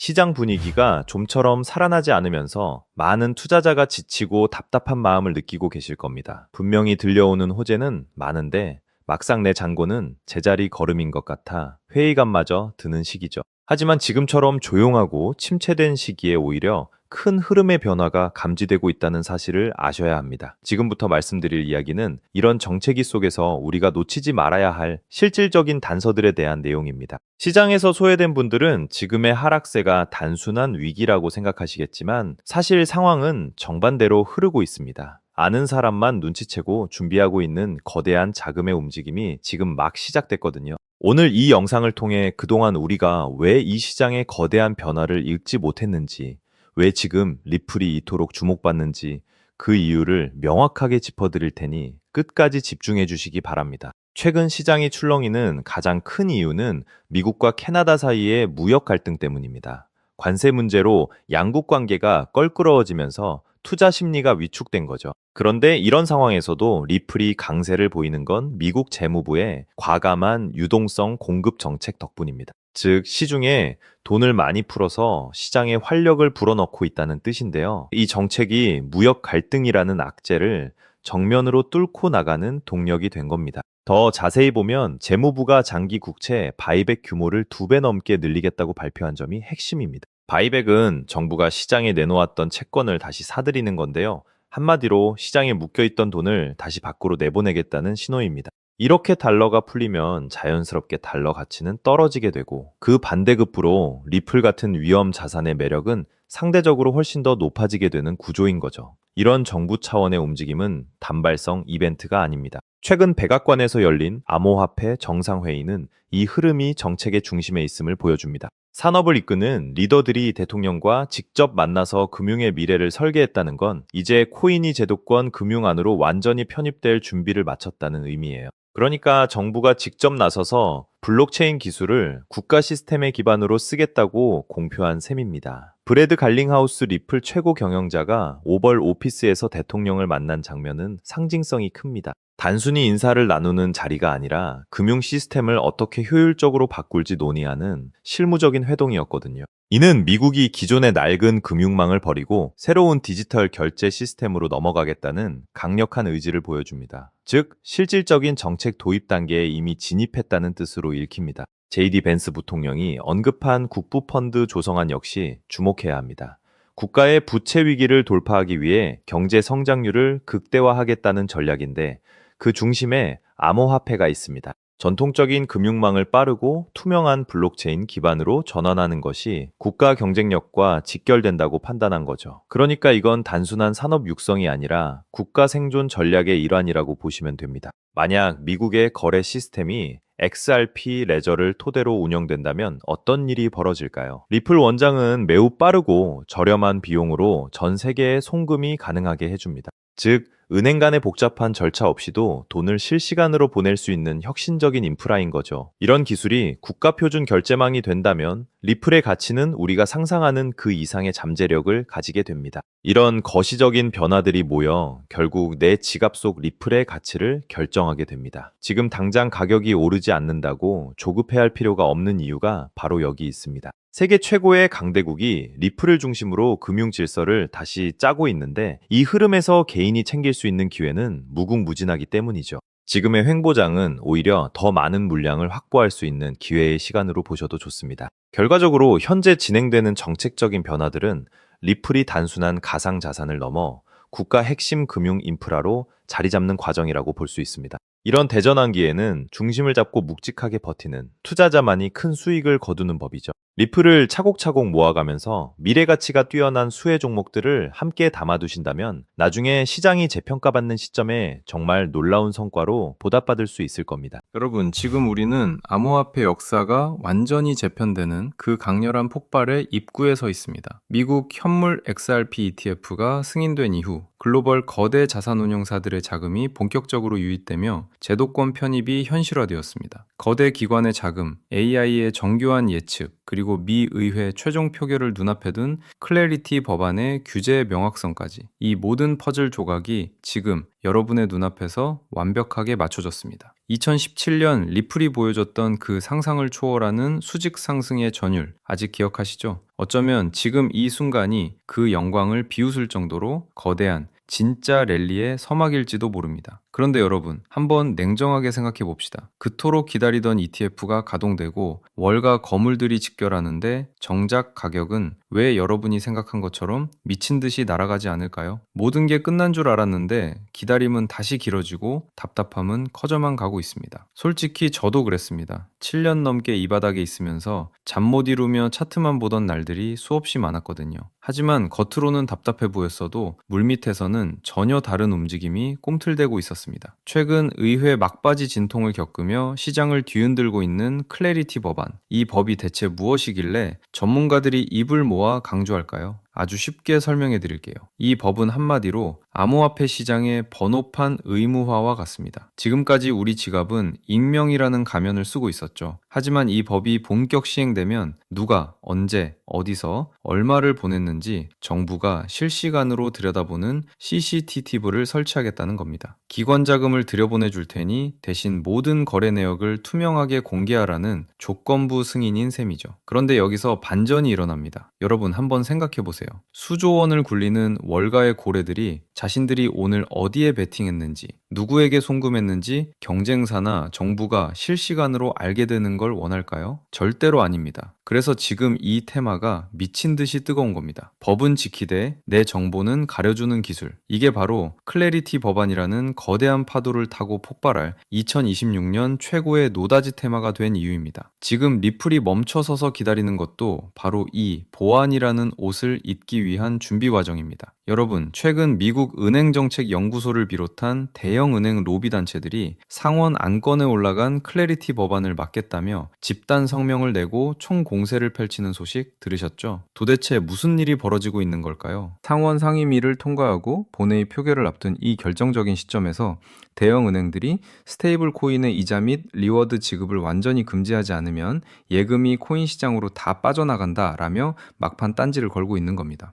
시장 분위기가 좀처럼 살아나지 않으면서 많은 투자자가 지치고 답답한 마음을 느끼고 계실 겁니다. 분명히 들려오는 호재는 많은데 막상 내 잔고는 제자리 걸음인 것 같아 회의감마저 드는 시기죠. 하지만 지금처럼 조용하고 침체된 시기에 오히려 큰 흐름의 변화가 감지되고 있다는 사실을 아셔야 합니다. 지금부터 말씀드릴 이야기는 이런 정체기 속에서 우리가 놓치지 말아야 할 실질적인 단서들에 대한 내용입니다. 시장에서 소외된 분들은 지금의 하락세가 단순한 위기라고 생각하시겠지만 사실 상황은 정반대로 흐르고 있습니다. 아는 사람만 눈치채고 준비하고 있는 거대한 자금의 움직임이 지금 막 시작됐거든요. 오늘 이 영상을 통해 그동안 우리가 왜 이 시장의 거대한 변화를 읽지 못했는지, 왜 지금 리플이 이토록 주목받는지 그 이유를 명확하게 짚어드릴 테니 끝까지 집중해 주시기 바랍니다. 최근 시장이 출렁이는 가장 큰 이유는 미국과 캐나다 사이의 무역 갈등 때문입니다. 관세 문제로 양국 관계가 껄끄러워지면서 투자 심리가 위축된 거죠. 그런데 이런 상황에서도 리플이 강세를 보이는 건 미국 재무부의 과감한 유동성 공급 정책 덕분입니다. 즉, 시중에 돈을 많이 풀어서 시장에 활력을 불어넣고 있다는 뜻인데요. 이 정책이 무역 갈등이라는 악재를 정면으로 뚫고 나가는 동력이 된 겁니다. 더 자세히 보면 재무부가 장기 국채 바이백 규모를 2배 넘게 늘리겠다고 발표한 점이 핵심입니다. 바이백은 정부가 시장에 내놓았던 채권을 다시 사들이는 건데요. 한마디로 시장에 묶여있던 돈을 다시 밖으로 내보내겠다는 신호입니다. 이렇게 달러가 풀리면 자연스럽게 달러 가치는 떨어지게 되고 그 반대급부로 리플 같은 위험 자산의 매력은 상대적으로 훨씬 더 높아지게 되는 구조인 거죠. 이런 정부 차원의 움직임은 단발성 이벤트가 아닙니다. 최근 백악관에서 열린 암호화폐 정상회의는 이 흐름이 정책의 중심에 있음을 보여줍니다. 산업을 이끄는 리더들이 대통령과 직접 만나서 금융의 미래를 설계했다는 건 이제 코인이 제도권 금융 안으로 완전히 편입될 준비를 마쳤다는 의미예요. 그러니까 정부가 직접 나서서 블록체인 기술을 국가 시스템의 기반으로 쓰겠다고 공표한 셈입니다. 브래드 갈링하우스 리플 최고 경영자가 오벌 오피스에서 대통령을 만난 장면은 상징성이 큽니다. 단순히 인사를 나누는 자리가 아니라 금융 시스템을 어떻게 효율적으로 바꿀지 논의하는 실무적인 회동이었거든요. 이는 미국이 기존의 낡은 금융망을 버리고 새로운 디지털 결제 시스템으로 넘어가겠다는 강력한 의지를 보여줍니다. 즉, 실질적인 정책 도입 단계에 이미 진입했다는 뜻으로 읽힙니다. JD 벤스 부통령이 언급한 국부펀드 조성안 역시 주목해야 합니다. 국가의 부채 위기를 돌파하기 위해 경제 성장률을 극대화하겠다는 전략인데 그 중심에 암호화폐가 있습니다. 전통적인 금융망을 빠르고 투명한 블록체인 기반으로 전환하는 것이 국가 경쟁력과 직결된다고 판단한 거죠. 그러니까 이건 단순한 산업 육성이 아니라 국가 생존 전략의 일환이라고 보시면 됩니다. 만약 미국의 거래 시스템이 XRP 레저를 토대로 운영된다면 어떤 일이 벌어질까요? 리플 원장은 매우 빠르고 저렴한 비용으로 전 세계에 송금이 가능하게 해줍니다. 즉, 은행 간의 복잡한 절차 없이도 돈을 실시간으로 보낼 수 있는 혁신적인 인프라인 거죠. 이런 기술이 국가표준 결제망이 된다면 리플의 가치는 우리가 상상하는 그 이상의 잠재력을 가지게 됩니다. 이런 거시적인 변화들이 모여 결국 내 지갑 속 리플의 가치를 결정하게 됩니다. 지금 당장 가격이 오르지 않는다고 조급해할 필요가 없는 이유가 바로 여기 있습니다. 세계 최고의 강대국이 리플을 중심으로 금융 질서를 다시 짜고 있는데 이 흐름에서 개인이 챙길 수 있는 기회는 무궁무진하기 때문이죠. 지금의 횡보장은 오히려 더 많은 물량을 확보할 수 있는 기회의 시간으로 보셔도 좋습니다. 결과적으로 현재 진행되는 정책적인 변화들은 리플이 단순한 가상 자산을 넘어 국가 핵심 금융 인프라로 자리 잡는 과정이라고 볼 수 있습니다. 이런 대전환기에는 중심을 잡고 묵직하게 버티는 투자자만이 큰 수익을 거두는 법이죠. 리플을 차곡차곡 모아가면서 미래 가치가 뛰어난 수혜 종목들을 함께 담아두신다면 나중에 시장이 재평가받는 시점에 정말 놀라운 성과로 보답받을 수 있을 겁니다. 여러분, 지금 우리는 암호화폐 역사가 완전히 재편되는 그 강렬한 폭발의 입구에 서 있습니다. 미국 현물 XRP ETF가 승인된 이후 글로벌 거대 자산운용사들의 자금이 본격적으로 유입되며 제도권 편입이 현실화되었습니다. 거대 기관의 자금, AI의 정교한 예측, 그리고 그리고 미 의회 최종 표결을 눈앞에 둔 클래리티 법안의 규제 명확성까지 이 모든 퍼즐 조각이 지금 여러분의 눈앞에서 완벽하게 맞춰졌습니다. 2017년 리플이 보여줬던 그 상상을 초월하는 수직 상승의 전율 아직 기억하시죠? 어쩌면 지금 이 순간이 그 영광을 비웃을 정도로 거대한 진짜 랠리의 서막일지도 모릅니다. 그런데 여러분, 한번 냉정하게 생각해 봅시다. 그토록 기다리던 ETF가 가동되고 월가 거물들이 직결하는데 정작 가격은 왜 여러분이 생각한 것처럼 미친 듯이 날아가지 않을까요? 모든 게 끝난 줄 알았는데 기다림은 다시 길어지고 답답함은 커져만 가고 있습니다. 솔직히 저도 그랬습니다. 7년 넘게 이 바닥에 있으면서 잠 못 이루며 차트만 보던 날들이 수없이 많았거든요. 하지만 겉으로는 답답해 보였어도 물밑에서는 전혀 다른 움직임이 꿈틀대고 있었습니다. 최근 의회 막바지 진통을 겪으며 시장을 뒤흔들고 있는 클래리티 법안. 이 법이 대체 무엇이길래 전문가들이 입을 모아 강조할까요? 아주 쉽게 설명해 드릴게요. 이 법은 한마디로 암호화폐 시장의 번호판 의무화와 같습니다. 지금까지 우리 지갑은 익명이라는 가면을 쓰고 있었죠. 하지만 이 법이 본격 시행되면 누가, 언제, 어디서, 얼마를 보냈는지 정부가 실시간으로 들여다보는 CCTV를 설치하겠다는 겁니다. 기관 자금을 들여보내줄 테니 대신 모든 거래 내역을 투명하게 공개하라는 조건부 승인인 셈이죠. 그런데 여기서 반전이 일어납니다. 여러분 한번 생각해 보세요. 수조 원을 굴리는 월가의 고래들이 자신들이 오늘 어디에 베팅했는지, 누구에게 송금했는지 경쟁사나 정부가 실시간으로 알게 되는 걸 원할까요? 절대로 아닙니다. 그래서 지금 이 테마가 미친 듯이 뜨거운 겁니다. 법은 지키되 내 정보는 가려주는 기술. 이게 바로 클래리티 법안이라는 거대한 파도를 타고 폭발할 2026년 최고의 노다지 테마가 된 이유입니다. 지금 리플이 멈춰서서 기다리는 것도 바로 이 보안이라는 옷을 입기 위한 준비 과정입니다. 여러분, 최근 미국 은행정책연구소를 비롯한 대형 은행 로비 단체들이 상원 안건에 올라간 클래리티 법안을 막겠다며 집단 성명을 내고 총공세를 펼치는 소식 들으셨죠? 도대체 무슨 일이 벌어지고 있는 걸까요? 상원 상임위를 통과하고 본회의 표결을 앞둔 이 결정적인 시점에서 대형 은행들이 스테이블 코인의 이자 및 리워드 지급을 완전히 금지하지 않으면 예금이 코인 시장으로 다 빠져나간다라며 막판 딴지를 걸고 있는 겁니다.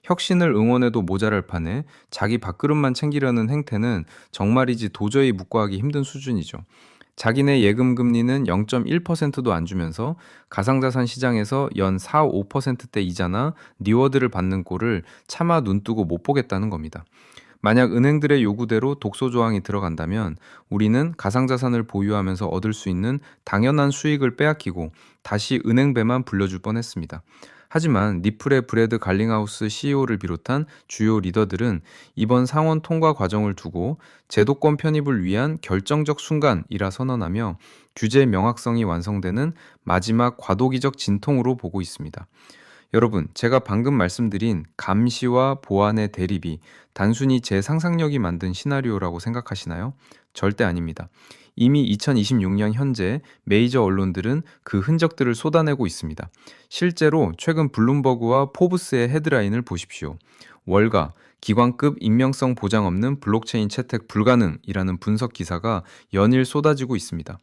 혁신을 응원해도 모자랄 판에 자기 밥그릇만 챙기려는 행태는 정말이지 도저히 묵과하기 힘든 수준이죠. 자기네 예금 금리는 0.1%도 안 주면서 가상자산 시장에서 연 4, 5%대 이자나 리워드를 받는 꼴을 차마 눈뜨고 못 보겠다는 겁니다. 만약 은행들의 요구대로 독소 조항이 들어간다면 우리는 가상자산을 보유하면서 얻을 수 있는 당연한 수익을 빼앗기고 다시 은행배만 불려줄 뻔했습니다. 하지만 리플의 브래드 갈링하우스 CEO를 비롯한 주요 리더들은 이번 상원 통과 과정을 두고 제도권 편입을 위한 결정적 순간이라 선언하며 규제 명확성이 완성되는 마지막 과도기적 진통으로 보고 있습니다. 여러분, 제가 방금 말씀드린 감시와 보안의 대립이 단순히 제 상상력이 만든 시나리오라고 생각하시나요? 절대 아닙니다. 이미 2026년 현재 메이저 언론들은 그 흔적들을 쏟아내고 있습니다. 실제로 최근 블룸버그와 포브스의 헤드라인을 보십시오. 월가, 기관급 익명성 보장 없는 블록체인 채택 불가능이라는 분석 기사가 연일 쏟아지고 있습니다.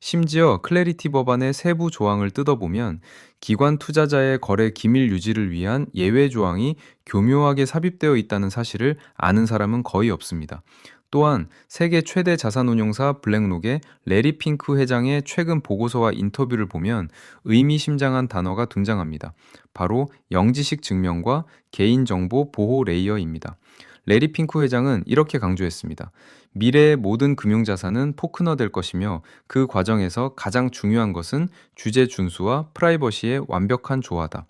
심지어 클래리티 법안의 세부 조항을 뜯어보면 기관 투자자의 거래 기밀 유지를 위한 예외 조항이 교묘하게 삽입되어 있다는 사실을 아는 사람은 거의 없습니다. 또한 세계 최대 자산운용사 블랙록의 레리 핑크 회장의 최근 보고서와 인터뷰를 보면 의미심장한 단어가 등장합니다. 바로 영지식 증명과 개인정보 보호 레이어입니다. 레리 핑크 회장은 이렇게 강조했습니다. 미래의 모든 금융자산은 포크너될 것이며 그 과정에서 가장 중요한 것은 규제 준수와 프라이버시의 완벽한 조화다.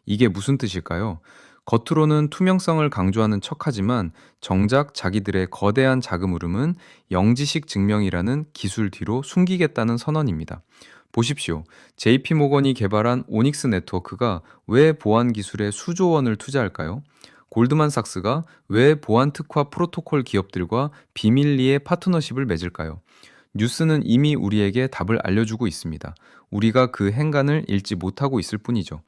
이게 무슨 뜻일까요? 겉으로는 투명성을 강조하는 척하지만 정작 자기들의 거대한 자금 흐름은 영지식 증명이라는 기술 뒤로 숨기겠다는 선언입니다. 보십시오. JP모건이 개발한 오닉스 네트워크가 왜 보안 기술에 수조 원을 투자할까요? 골드만삭스가 왜 보안 특화 프로토콜 기업들과 비밀리에 파트너십을 맺을까요? 뉴스는 이미 우리에게 답을 알려주고 있습니다. 우리가 그 행간을 읽지 못하고 있을 뿐이죠.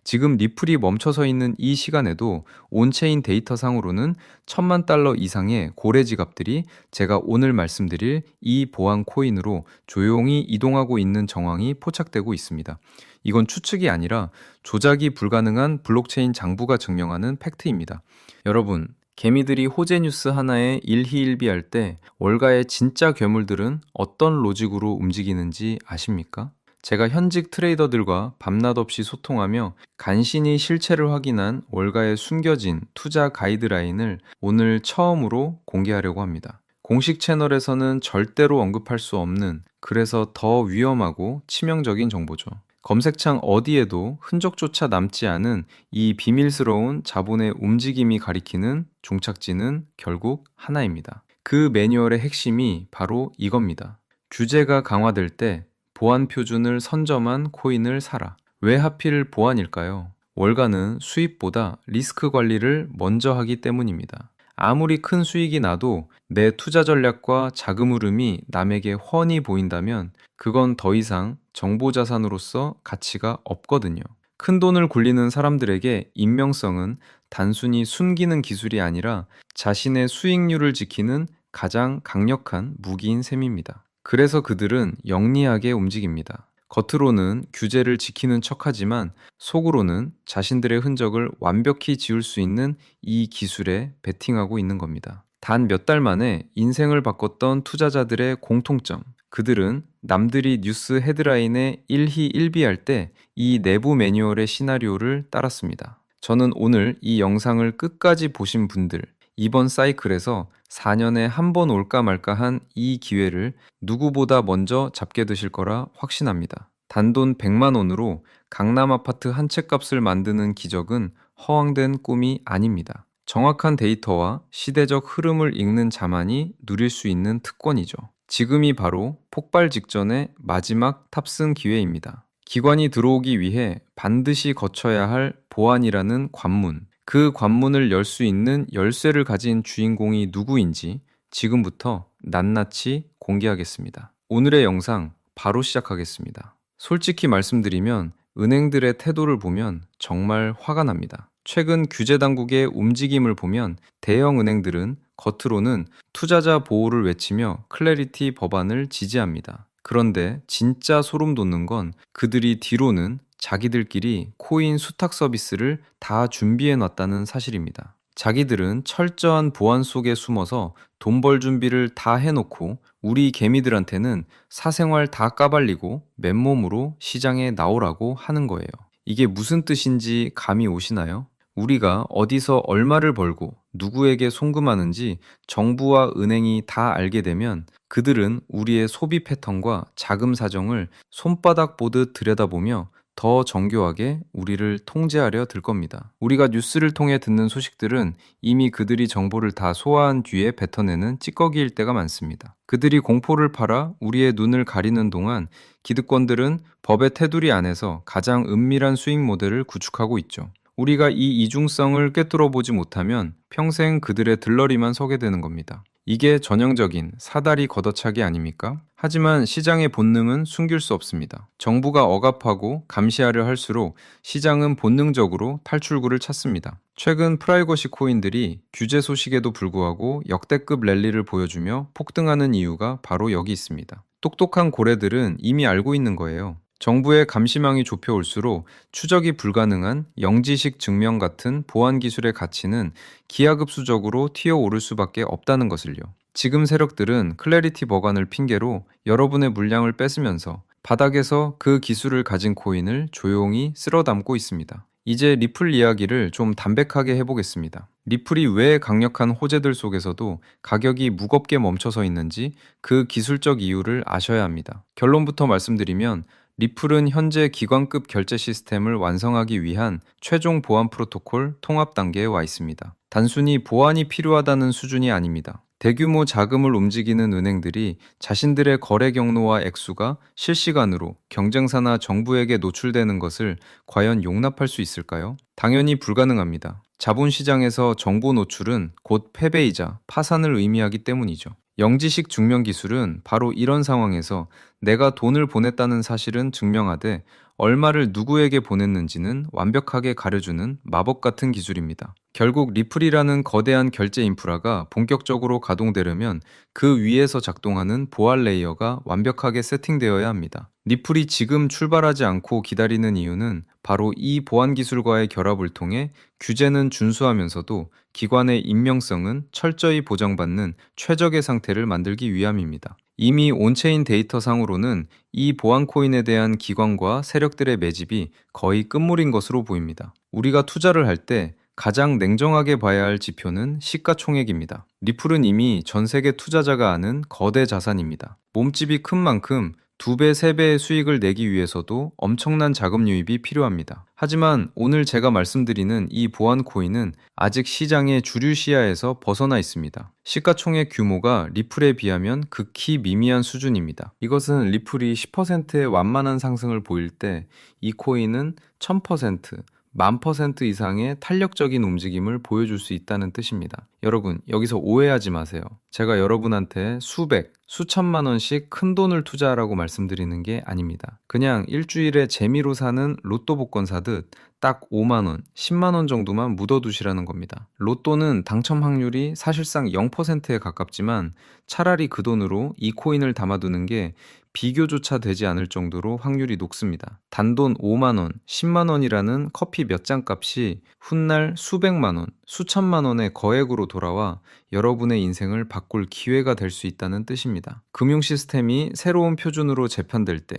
지금 리플이 멈춰서 있는 이 시간에도 온체인 데이터상으로는 1,000만 달러 이상의 고래 지갑들이 제가 오늘 말씀드릴 이 보안 코인으로 조용히 이동하고 있는 정황이 포착되고 있습니다. 이건 추측이 아니라 조작이 불가능한 블록체인 장부가 증명하는 팩트입니다. 여러분, 개미들이 호재 뉴스 하나에 일희일비할 때 월가의 진짜 괴물들은 어떤 로직으로 움직이는지 아십니까? 제가 현직 트레이더들과 밤낮 없이 소통하며 간신히 실체를 확인한 월가의 숨겨진 투자 가이드라인을 오늘 처음으로 공개하려고 합니다. 공식 채널에서는 절대로 언급할 수 없는, 그래서 더 위험하고 치명적인 정보죠. 검색창 어디에도 흔적조차 남지 않은 이 비밀스러운 자본의 움직임이 가리키는 종착지는 결국 하나입니다. 그 매뉴얼의 핵심이 바로 이겁니다. 규제가 강화될 때 보안 표준을 선점한 코인을 사라. 왜 하필 보안일까요? 월가는 수입보다 리스크 관리를 먼저 하기 때문입니다. 아무리 큰 수익이 나도 내 투자 전략과 자금 흐름이 남에게 훤히 보인다면 그건 더 이상 정보 자산으로서 가치가 없거든요. 큰 돈을 굴리는 사람들에게 익명성은 단순히 숨기는 기술이 아니라 자신의 수익률을 지키는 가장 강력한 무기인 셈입니다. 그래서 그들은 영리하게 움직입니다. 겉으로는 규제를 지키는 척하지만 속으로는 자신들의 흔적을 완벽히 지울 수 있는 이 기술에 베팅하고 있는 겁니다. 단 몇 달 만에 인생을 바꿨던 투자자들의 공통점. 그들은 남들이 뉴스 헤드라인에 일희일비할 때 이 내부 매뉴얼의 시나리오를 따랐습니다. 저는 오늘 이 영상을 끝까지 보신 분들, 이번 사이클에서 4년에 한 번 올까 말까 한 이 기회를 누구보다 먼저 잡게 되실 거라 확신합니다. 단돈 100만 원으로 강남 아파트 한 채 값을 만드는 기적은 허황된 꿈이 아닙니다. 정확한 데이터와 시대적 흐름을 읽는 자만이 누릴 수 있는 특권이죠. 지금이 바로 폭발 직전의 마지막 탑승 기회입니다. 기관이 들어오기 위해 반드시 거쳐야 할 보안이라는 관문, 그 관문을 열 수 있는 열쇠를 가진 주인공이 누구인지 지금부터 낱낱이 공개하겠습니다. 오늘의 영상 바로 시작하겠습니다. 솔직히 말씀드리면 은행들의 태도를 보면 정말 화가 납니다. 최근 규제 당국의 움직임을 보면 대형 은행들은 겉으로는 투자자 보호를 외치며 클래리티 법안을 지지합니다. 그런데 진짜 소름 돋는 건 그들이 뒤로는 자기들끼리 코인 수탁 서비스를 다 준비해 놨다는 사실입니다. 자기들은 철저한 보안 속에 숨어서 돈 벌 준비를 다 해놓고 우리 개미들한테는 사생활 다 까발리고 맨몸으로 시장에 나오라고 하는 거예요. 이게 무슨 뜻인지 감이 오시나요? 우리가 어디서 얼마를 벌고 누구에게 송금하는지 정부와 은행이 다 알게 되면 그들은 우리의 소비 패턴과 자금 사정을 손바닥 보듯 들여다보며 더 정교하게 우리를 통제하려 들 겁니다. 우리가 뉴스를 통해 듣는 소식들은 이미 그들이 정보를 다 소화한 뒤에 뱉어내는 찌꺼기일 때가 많습니다. 그들이 공포를 팔아 우리의 눈을 가리는 동안 기득권들은 법의 테두리 안에서 가장 은밀한 수익 모델을 구축하고 있죠. 우리가 이 이중성을 꿰뚫어 보지 못하면 평생 그들의 들러리만 서게 되는 겁니다. 이게 전형적인 사다리 걷어차기 아닙니까? 하지만 시장의 본능은 숨길 수 없습니다. 정부가 억압하고 감시하려 할수록 시장은 본능적으로 탈출구를 찾습니다. 최근 프라이버시 코인들이 규제 소식에도 불구하고 역대급 랠리를 보여주며 폭등하는 이유가 바로 여기 있습니다. 똑똑한 고래들은 이미 알고 있는 거예요. 정부의 감시망이 좁혀올수록 추적이 불가능한 영지식 증명 같은 보안 기술의 가치는 기하급수적으로 튀어오를 수밖에 없다는 것을요. 지금 세력들은 클래리티 버간을 핑계로 여러분의 물량을 뺏으면서 바닥에서 그 기술을 가진 코인을 조용히 쓸어 담고 있습니다. 이제 리플 이야기를 좀 담백하게 해보겠습니다. 리플이 왜 강력한 호재들 속에서도 가격이 무겁게 멈춰서 있는지 그 기술적 이유를 아셔야 합니다. 결론부터 말씀드리면 리플은 현재 기관급 결제 시스템을 완성하기 위한 최종 보안 프로토콜 통합 단계에 와 있습니다. 단순히 보안이 필요하다는 수준이 아닙니다. 대규모 자금을 움직이는 은행들이 자신들의 거래 경로와 액수가 실시간으로 경쟁사나 정부에게 노출되는 것을 과연 용납할 수 있을까요? 당연히 불가능합니다. 자본시장에서 정보 노출은 곧 패배이자 파산을 의미하기 때문이죠. 영지식 증명 기술은 바로 이런 상황에서 내가 돈을 보냈다는 사실은 증명하되 얼마를 누구에게 보냈는지는 완벽하게 가려주는 마법 같은 기술입니다. 결국 리플이라는 거대한 결제 인프라가 본격적으로 가동되려면 그 위에서 작동하는 보안 레이어가 완벽하게 세팅되어야 합니다. 리플이 지금 출발하지 않고 기다리는 이유는 바로 이 보안 기술과의 결합을 통해 규제는 준수하면서도 기관의 익명성은 철저히 보장받는 최적의 상태를 만들기 위함입니다. 이미 온체인 데이터 상으로는 이 보안 코인에 대한 기관과 세력들의 매집이 거의 끝물인 것으로 보입니다. 우리가 투자를 할 때 가장 냉정하게 봐야 할 지표는 시가총액입니다. 리플은 이미 전 세계 투자자가 아는 거대 자산입니다. 몸집이 큰 만큼 2배, 3배의 수익을 내기 위해서도 엄청난 자금 유입이 필요합니다. 하지만 오늘 제가 말씀드리는 이 보안 코인은 아직 시장의 주류 시야에서 벗어나 있습니다. 시가총액 규모가 리플에 비하면 극히 미미한 수준입니다. 이것은 리플이 10%의 완만한 상승을 보일 때 이 코인은 1000%, 10,000% 이상의 탄력적인 움직임을 보여줄 수 있다는 뜻입니다. 여러분, 여기서 오해하지 마세요. 제가 여러분한테 수백, 수천만 원씩 큰 돈을 투자하라고 말씀드리는 게 아닙니다. 그냥 일주일에 재미로 사는 로또 복권 사듯 딱 5만 원, 10만 원 정도만 묻어두시라는 겁니다. 로또는 당첨 확률이 사실상 0%에 가깝지만 차라리 그 돈으로 이 코인을 담아두는 게 비교조차 되지 않을 정도로 확률이 높습니다. 단돈 5만 원, 10만 원이라는 커피 몇 잔 값이 훗날 수백만 원, 수천만 원의 거액으로 돌아와 여러분의 인생을 바꿀 기회가 될 수 있다는 뜻입니다. 금융 시스템이 새로운 표준으로 재편될 때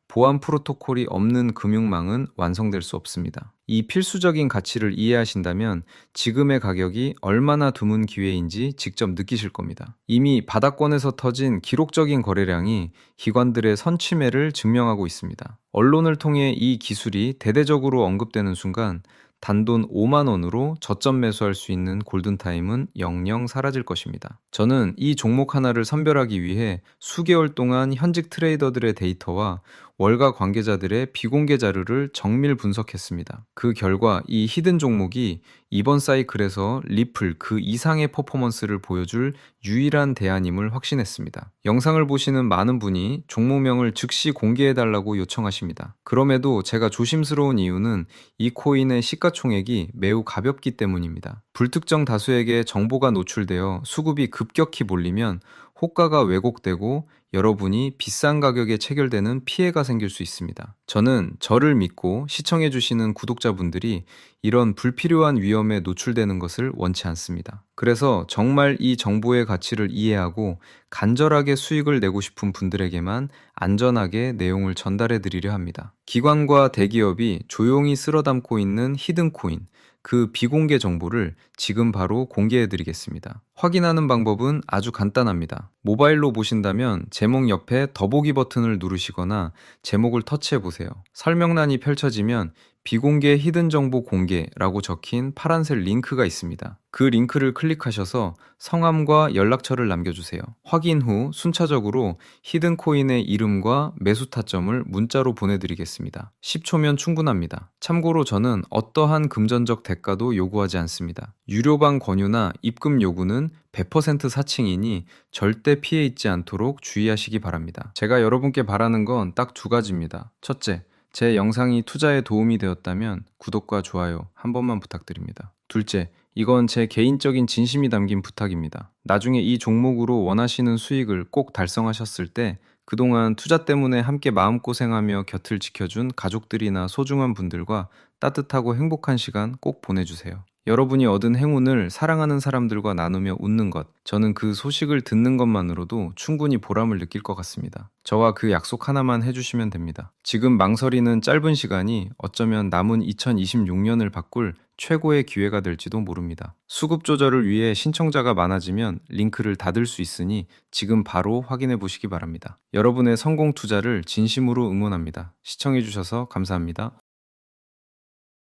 보안 프로토콜이 없는 금융망은 완성될 수 없습니다. 이 필수적인 가치를 이해하신다면 지금의 가격이 얼마나 드문 기회인지 직접 느끼실 겁니다. 이미 바닥권에서 터진 기록적인 거래량이 기관들의 선취매를 증명하고 있습니다. 언론을 통해 이 기술이 대대적으로 언급되는 순간 단돈 5만 원으로 저점 매수할 수 있는 골든타임은 영영 사라질 것입니다. 저는 이 종목 하나를 선별하기 위해 수개월 동안 현직 트레이더들의 데이터와 월가 관계자들의 비공개 자료를 정밀 분석했습니다. 그 결과 이 히든 종목이 이번 사이클에서 리플 그 이상의 퍼포먼스를 보여줄 유일한 대안임을 확신했습니다. 영상을 보시는 많은 분이 종목명을 즉시 공개해달라고 요청하십니다. 그럼에도 제가 조심스러운 이유는 이 코인의 시가총액이 매우 가볍기 때문입니다. 불특정 다수에게 정보가 노출되어 수급이 급격히 몰리면 호가가 왜곡되고 여러분이 비싼 가격에 체결되는 피해가 생길 수 있습니다. 저는 저를 믿고 시청해주시는 구독자분들이 이런 불필요한 위험에 노출되는 것을 원치 않습니다. 그래서 정말 이 정보의 가치를 이해하고 간절하게 수익을 내고 싶은 분들에게만 안전하게 내용을 전달해 드리려 합니다. 기관과 대기업이 조용히 쓸어 담고 있는 히든 코인, 그 비공개 정보를 지금 바로 공개해 드리겠습니다. 확인하는 방법은 아주 간단합니다. 모바일로 보신다면 제목 옆에 더보기 버튼을 누르시거나 제목을 터치해 보세요. 설명란이 펼쳐지면 비공개 히든 정보 공개라고 적힌 파란색 링크가 있습니다. 그 링크를 클릭하셔서 성함과 연락처를 남겨주세요. 확인 후 순차적으로 히든 코인의 이름과 매수 타점을 문자로 보내드리겠습니다. 10초면 충분합니다. 참고로 저는 어떠한 금전적 대가도 요구하지 않습니다. 유료방 권유나 입금 요구는 100% 사칭이니 절대 피해 있지 않도록 주의하시기 바랍니다. 제가 여러분께 바라는 건 딱 2가지입니다. 첫째, 제 영상이 투자에 도움이 되었다면 구독과 좋아요 한 번만 부탁드립니다. 둘째, 이건 제 개인적인 진심이 담긴 부탁입니다. 나중에 이 종목으로 원하시는 수익을 꼭 달성하셨을 때 그동안 투자 때문에 함께 마음고생하며 곁을 지켜준 가족들이나 소중한 분들과 따뜻하고 행복한 시간 꼭 보내주세요. 여러분이 얻은 행운을 사랑하는 사람들과 나누며 웃는 것, 저는 그 소식을 듣는 것만으로도 충분히 보람을 느낄 것 같습니다. 저와 그 약속 하나만 해주시면 됩니다. 지금 망설이는 짧은 시간이 어쩌면 남은 2026년을 바꿀 최고의 기회가 될지도 모릅니다. 수급 조절을 위해 신청자가 많아지면 링크를 닫을 수 있으니 지금 바로 확인해 보시기 바랍니다. 여러분의 성공 투자를 진심으로 응원합니다. 시청해 주셔서 감사합니다.